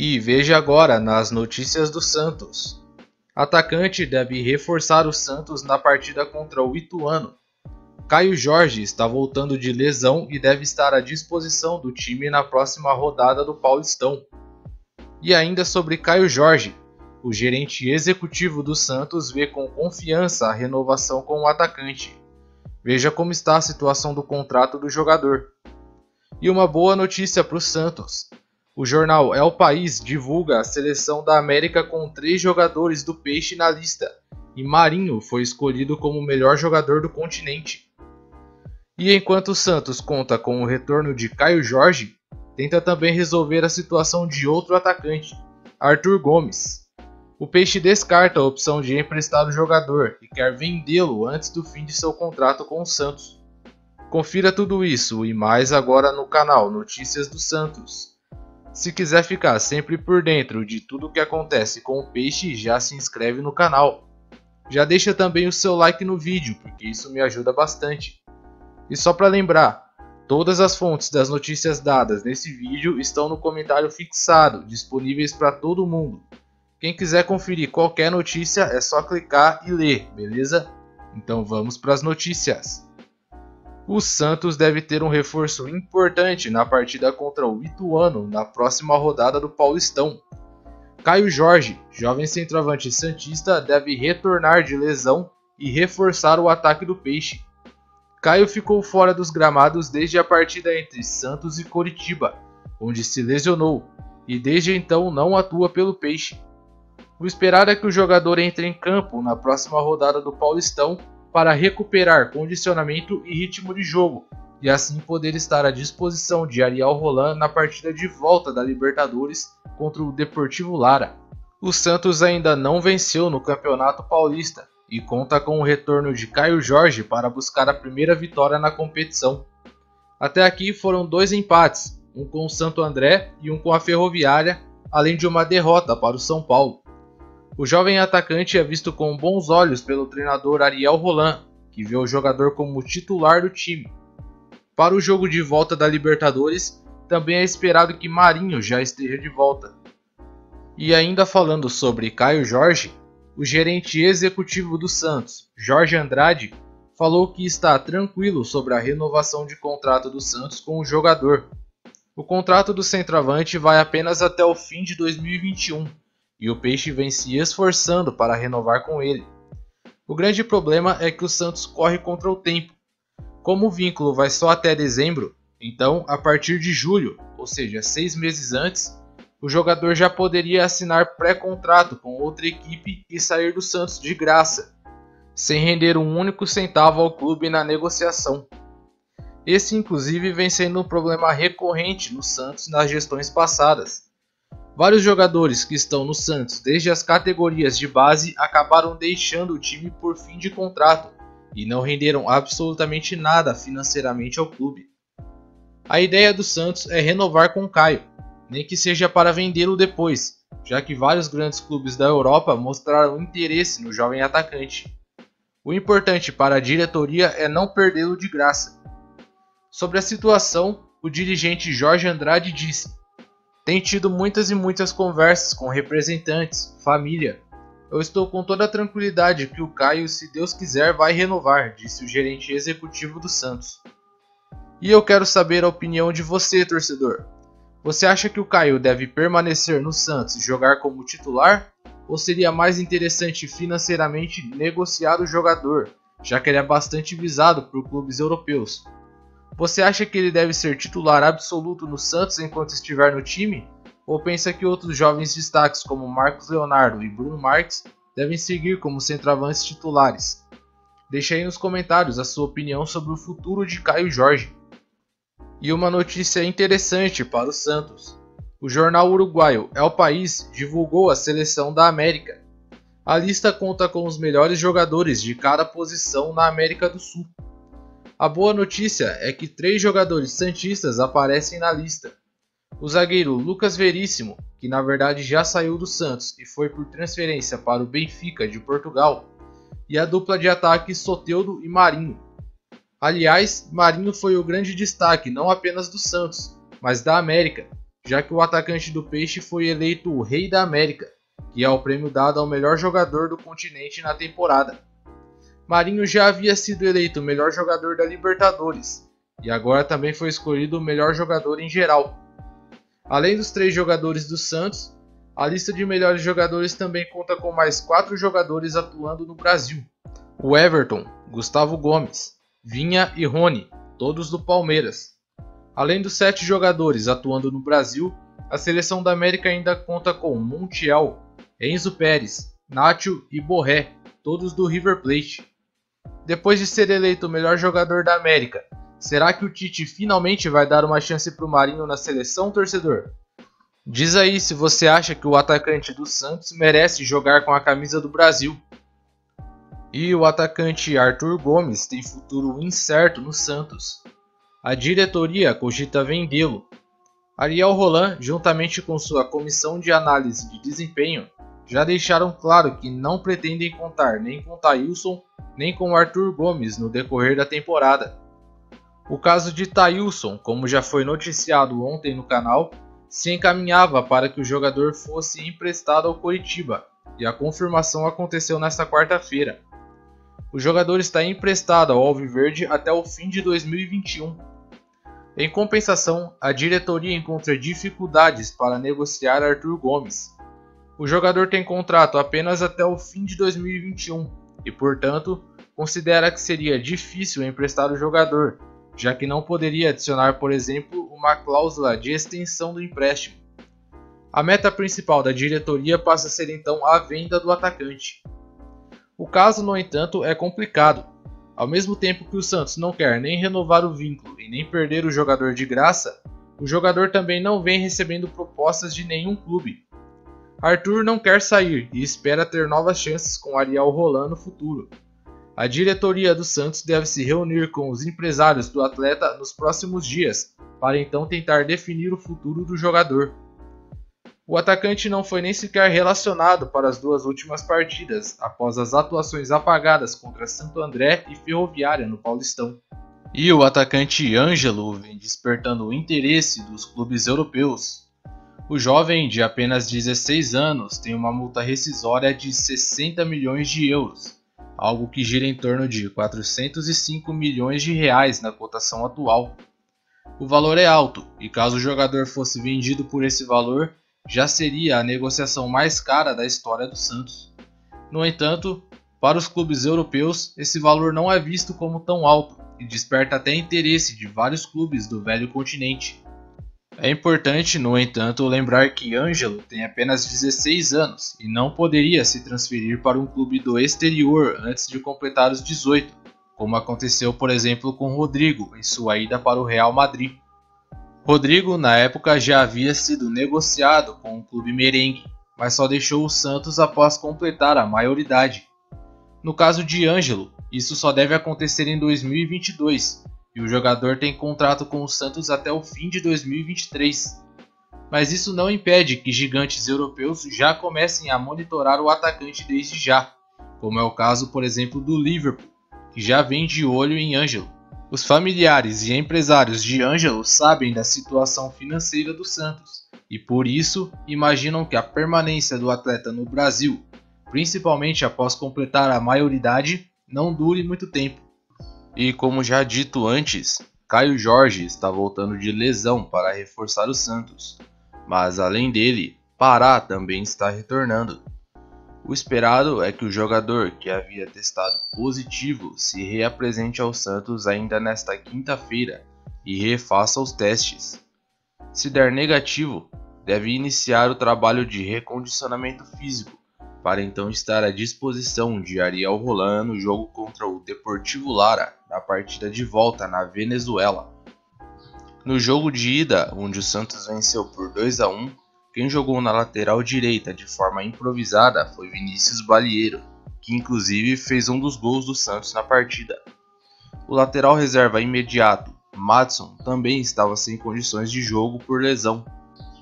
E veja agora nas notícias do Santos. Atacante deve reforçar o Santos na partida contra o Ituano. Caio Jorge está voltando de lesão e deve estar à disposição do time na próxima rodada do Paulistão. E ainda sobre Caio Jorge, o gerente executivo do Santos vê com confiança a renovação com o atacante. Veja como está a situação do contrato do jogador. E uma boa notícia para o Santos. O jornal El País divulga a seleção da América com 3 jogadores do Peixe na lista, e Marinho foi escolhido como o melhor jogador do continente. E enquanto o Santos conta com o retorno de Caio Jorge, tenta também resolver a situação de outro atacante, Arthur Gomes. O Peixe descarta a opção de emprestar o jogador e quer vendê-lo antes do fim de seu contrato com o Santos. Confira tudo isso e mais agora no canal Notícias do Santos. Se quiser ficar sempre por dentro de tudo o que acontece com o Peixe, já se inscreve no canal. Já deixa também o seu like no vídeo, porque isso me ajuda bastante. E só para lembrar, todas as fontes das notícias dadas nesse vídeo estão no comentário fixado, disponíveis para todo mundo. Quem quiser conferir qualquer notícia é só clicar e ler, beleza? Então vamos para as notícias. O Santos deve ter um reforço importante na partida contra o Ituano na próxima rodada do Paulistão. Caio Jorge, jovem centroavante santista, deve retornar de lesão e reforçar o ataque do Peixe. Caio ficou fora dos gramados desde a partida entre Santos e Coritiba, onde se lesionou, e desde então não atua pelo Peixe. O esperado é que o jogador entre em campo na próxima rodada do Paulistão para recuperar condicionamento e ritmo de jogo, e assim poder estar à disposição de Ariel Holan na partida de volta da Libertadores contra o Deportivo Lara. O Santos ainda não venceu no Campeonato Paulista e conta com o retorno de Caio Jorge para buscar a primeira vitória na competição. Até aqui foram 2 empates, um com o Santo André e um com a Ferroviária, além de uma derrota para o São Paulo. O jovem atacante é visto com bons olhos pelo treinador Ariel Holan, que vê o jogador como titular do time. Para o jogo de volta da Libertadores, também é esperado que Marinho já esteja de volta. E ainda falando sobre Caio Jorge, o gerente executivo do Santos, Jorge Andrade, falou que está tranquilo sobre a renovação de contrato do Santos com o jogador. O contrato do centroavante vai apenas até o fim de 2021. E o Peixe vem se esforçando para renovar com ele. O grande problema é que o Santos corre contra o tempo. Como o vínculo vai só até dezembro, então a partir de julho, ou seja, 6 meses antes, o jogador já poderia assinar pré-contrato com outra equipe e sair do Santos de graça, sem render um único centavo ao clube na negociação. Esse inclusive vem sendo um problema recorrente no Santos nas gestões passadas. Vários jogadores que estão no Santos desde as categorias de base acabaram deixando o time por fim de contrato e não renderam absolutamente nada financeiramente ao clube. A ideia do Santos é renovar com Caio, nem que seja para vendê-lo depois, já que vários grandes clubes da Europa mostraram interesse no jovem atacante. O importante para a diretoria é não perdê-lo de graça. Sobre a situação, o dirigente Jorge Andrade disse: "Tem tido muitas e muitas conversas com representantes, família. Eu estou com toda a tranquilidade que o Caio, se Deus quiser, vai renovar", disse o gerente executivo do Santos. E eu quero saber a opinião de você, torcedor. Você acha que o Caio deve permanecer no Santos e jogar como titular? Ou seria mais interessante financeiramente negociar o jogador, já que ele é bastante visado por clubes europeus? Você acha que ele deve ser titular absoluto no Santos enquanto estiver no time? Ou pensa que outros jovens destaques como Marcos Leonardo e Bruno Marques devem seguir como centroavantes titulares? Deixe aí nos comentários a sua opinião sobre o futuro de Caio Jorge. E uma notícia interessante para o Santos. O jornal uruguaio El País divulgou a seleção da América. A lista conta com os melhores jogadores de cada posição na América do Sul. A boa notícia é que 3 jogadores santistas aparecem na lista. O zagueiro Lucas Veríssimo, que na verdade já saiu do Santos e foi por transferência para o Benfica de Portugal, e a dupla de ataque Soteldo e Marinho. Aliás, Marinho foi o grande destaque não apenas do Santos, mas da América, já que o atacante do Peixe foi eleito o Rei da América, que é o prêmio dado ao melhor jogador do continente na temporada. Marinho já havia sido eleito o melhor jogador da Libertadores, e agora também foi escolhido o melhor jogador em geral. Além dos 3 jogadores do Santos, a lista de melhores jogadores também conta com mais 4 jogadores atuando no Brasil: o Everton, Gustavo Gomes, Vinha e Rony, todos do Palmeiras. Além dos 7 jogadores atuando no Brasil, a seleção da América ainda conta com Montiel, Enzo Pérez, Nacho e Borré, todos do River Plate. Depois de ser eleito o melhor jogador da América, será que o Tite finalmente vai dar uma chance para o Marinho na seleção, torcedor? Diz aí se você acha que o atacante do Santos merece jogar com a camisa do Brasil. E o atacante Arthur Gomes tem futuro incerto no Santos. A diretoria cogita vendê-lo. Ariel Holan, juntamente com sua comissão de análise de desempenho, já deixaram claro que não pretendem contar nem com Thailson nem com Arthur Gomes no decorrer da temporada. O caso de Thailson, como já foi noticiado ontem no canal, se encaminhava para que o jogador fosse emprestado ao Coritiba, e a confirmação aconteceu nesta quarta-feira. O jogador está emprestado ao Alviverde até o fim de 2021. Em compensação, a diretoria encontra dificuldades para negociar Arthur Gomes. O jogador tem contrato apenas até o fim de 2021 e, portanto, considera que seria difícil emprestar o jogador, já que não poderia adicionar, por exemplo, uma cláusula de extensão do empréstimo. A meta principal da diretoria passa a ser então a venda do atacante. O caso, no entanto, é complicado. Ao mesmo tempo que o Santos não quer nem renovar o vínculo e nem perder o jogador de graça, o jogador também não vem recebendo propostas de nenhum clube. Arthur não quer sair e espera ter novas chances com Ariel Holan no futuro. A diretoria do Santos deve se reunir com os empresários do atleta nos próximos dias, para então tentar definir o futuro do jogador. O atacante não foi nem sequer relacionado para as 2 últimas partidas, após as atuações apagadas contra Santo André e Ferroviária no Paulistão. E o atacante Ângelo vem despertando o interesse dos clubes europeus. O jovem, de apenas 16 anos, tem uma multa rescisória de 60 milhões de euros, algo que gira em torno de 405 milhões de reais na cotação atual. O valor é alto, e caso o jogador fosse vendido por esse valor, já seria a negociação mais cara da história do Santos. No entanto, para os clubes europeus, esse valor não é visto como tão alto e desperta até interesse de vários clubes do velho continente. É importante, no entanto, lembrar que Ângelo tem apenas 16 anos e não poderia se transferir para um clube do exterior antes de completar os 18, como aconteceu, por exemplo, com Rodrigo em sua ida para o Real Madrid. Rodrigo, na época, já havia sido negociado com o clube merengue, mas só deixou o Santos após completar a maioridade. No caso de Ângelo, isso só deve acontecer em 2022, e o jogador tem contrato com o Santos até o fim de 2023. Mas isso não impede que gigantes europeus já comecem a monitorar o atacante desde já, como é o caso, por exemplo, do Liverpool, que já vem de olho em Ângelo. Os familiares e empresários de Ângelo sabem da situação financeira do Santos e, por isso, imaginam que a permanência do atleta no Brasil, principalmente após completar a maioridade, não dure muito tempo. E como já dito antes, Caio Jorge está voltando de lesão para reforçar o Santos, mas além dele, Pará também está retornando. O esperado é que o jogador que havia testado positivo se reapresente ao Santos ainda nesta quinta-feira e refaça os testes. Se der negativo, deve iniciar o trabalho de recondicionamento físico, para então estar à disposição de Ariel Holan no jogo contra o Deportivo Lara, na partida de volta na Venezuela. No jogo de ida, onde o Santos venceu por 2-1, quem jogou na lateral direita de forma improvisada foi Vinícius Balieiro, que inclusive fez um dos gols do Santos na partida. O lateral reserva imediato, Madson, também estava sem condições de jogo por lesão.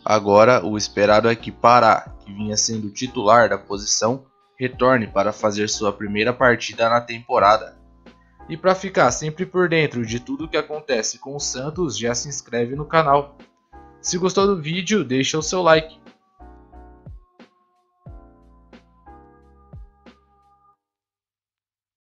Agora, o esperado é que Pará, que vinha sendo titular da posição, retorne para fazer sua primeira partida na temporada. E para ficar sempre por dentro de tudo o que acontece com o Santos, já se inscreve no canal. Se gostou do vídeo, deixa o seu like.